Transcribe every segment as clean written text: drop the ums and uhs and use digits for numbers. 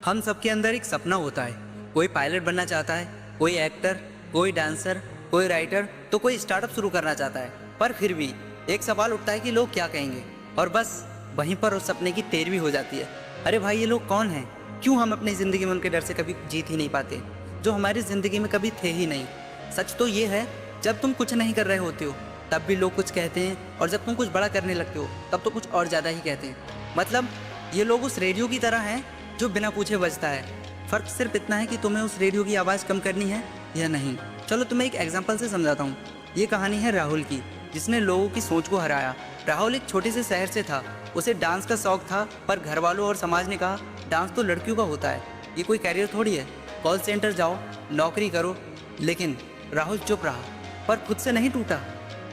हम सबके अंदर एक सपना होता है। कोई पायलट बनना चाहता है, कोई एक्टर, कोई डांसर, कोई राइटर, तो कोई स्टार्टअप शुरू करना चाहता है। पर फिर भी एक सवाल उठता है कि लोग क्या कहेंगे, और बस वहीं पर उस सपने की तेरवी हो जाती है। अरे भाई, ये लोग कौन हैं? क्यों हम अपनी ज़िंदगी में उनके डर से कभी जीत ही नहीं पाते, जो हमारी ज़िंदगी में कभी थे ही नहीं। सच तो ये है, जब तुम कुछ नहीं कर रहे होते हो तब भी लोग कुछ कहते हैं, और जब तुम कुछ बड़ा करने लगते हो तब तो कुछ और ज़्यादा ही कहते हैं। मतलब ये लोग उस रेडियो की तरह हैं जो बिना पूछे बजता है। फ़र्क सिर्फ इतना है कि तुम्हें उस रेडियो की आवाज़ कम करनी है या नहीं। चलो तुम्हें एक एग्जांपल से समझाता हूँ। ये कहानी है राहुल की, जिसने लोगों की सोच को हराया। राहुल एक छोटे से शहर से था। उसे डांस का शौक था, पर घर वालों और समाज ने कहा डांस तो लड़कियों का होता है, ये कोई कैरियर थोड़ी है, कॉल सेंटर जाओ, नौकरी करो। लेकिन राहुल चुप रहा, पर खुद से नहीं टूटा।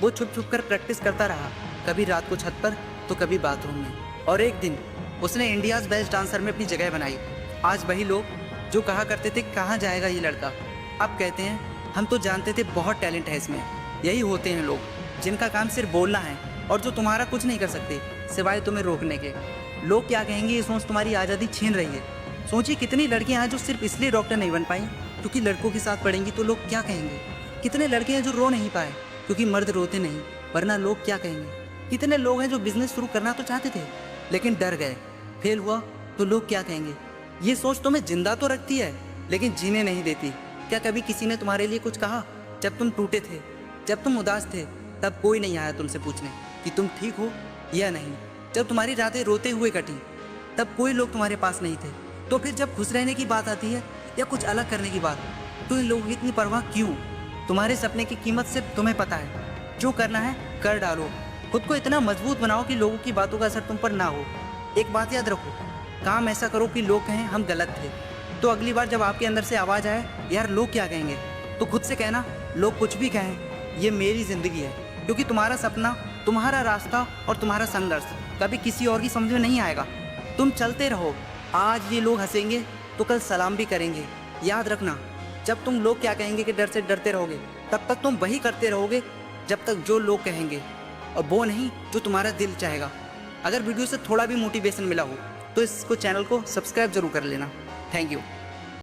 वो छुप छुप कर प्रैक्टिस करता रहा, कभी रात को छत पर तो कभी बाथरूम में। और एक दिन उसने इंडियाज़ बेस्ट डांसर में अपनी जगह बनाई। आज वही लोग जो कहा करते थे कहाँ जाएगा ये लड़का, अब कहते हैं हम तो जानते थे बहुत टैलेंट है इसमें। यही होते हैं लोग जिनका काम सिर्फ बोलना है, और जो तुम्हारा कुछ नहीं कर सकते सिवाय तुम्हें रोकने के। लोग क्या कहेंगे ये सोच तुम्हारी आज़ादी छीन रही है। सोचिए कितनी लड़कियां हैं जो सिर्फ इसलिए डॉक्टर नहीं बन पाई क्योंकि लड़कों के साथ पढ़ेंगी तो लोग क्या कहेंगे। कितने लड़के हैं जो रो नहीं पाए क्योंकि मर्द रोते नहीं, वरना लोग क्या कहेंगे। कितने लोग हैं जो बिजनेस शुरू करना तो चाहते थे लेकिन डर गए, फेल हुआ तो लोग क्या कहेंगे। ये सोच तुम्हें जिंदा तो रखती है लेकिन जीने नहीं देती। क्या कभी किसी ने तुम्हारे लिए कुछ कहा? जब तुम टूटे थे, जब तुम उदास थे, तब कोई नहीं आया तुमसे पूछने कि तुम ठीक हो या नहीं। जब तुम्हारी रातें रोते हुए कटी, तब कोई लोग तुम्हारे पास नहीं थे। तो फिर जब खुश रहने की बात आती है या कुछ अलग करने की बात, तो इन लोगों की इतनी परवाह क्यों? तुम्हारे सपने की कीमत सिर्फ तुम्हें पता है। जो करना है कर डालो, खुद को इतना मजबूत बनाओ कि लोगों की बातों का असर तुम पर ना हो। एक बात याद रखो, काम ऐसा करो कि लोग कहें हम गलत थे। तो अगली बार जब आपके अंदर से आवाज़ आए यार लोग क्या कहेंगे, तो खुद से कहना लोग कुछ भी कहें, ये मेरी ज़िंदगी है। क्योंकि तुम्हारा सपना, तुम्हारा रास्ता और तुम्हारा संघर्ष कभी किसी और की समझ में नहीं आएगा। तुम चलते रहो, आज ये लोग हंसेंगे तो कल सलाम भी करेंगे। याद रखना, जब तुम लोग क्या कहेंगे के डर से डरते रहोगे तब तक तुम वही करते रहोगे जब तक जो लोग कहेंगे, और वो नहीं जो तुम्हारा दिल चाहेगा। अगर वीडियो से थोड़ा भी मोटिवेशन मिला हो तो इसको चैनल को सब्सक्राइब जरूर कर लेना। Thank you.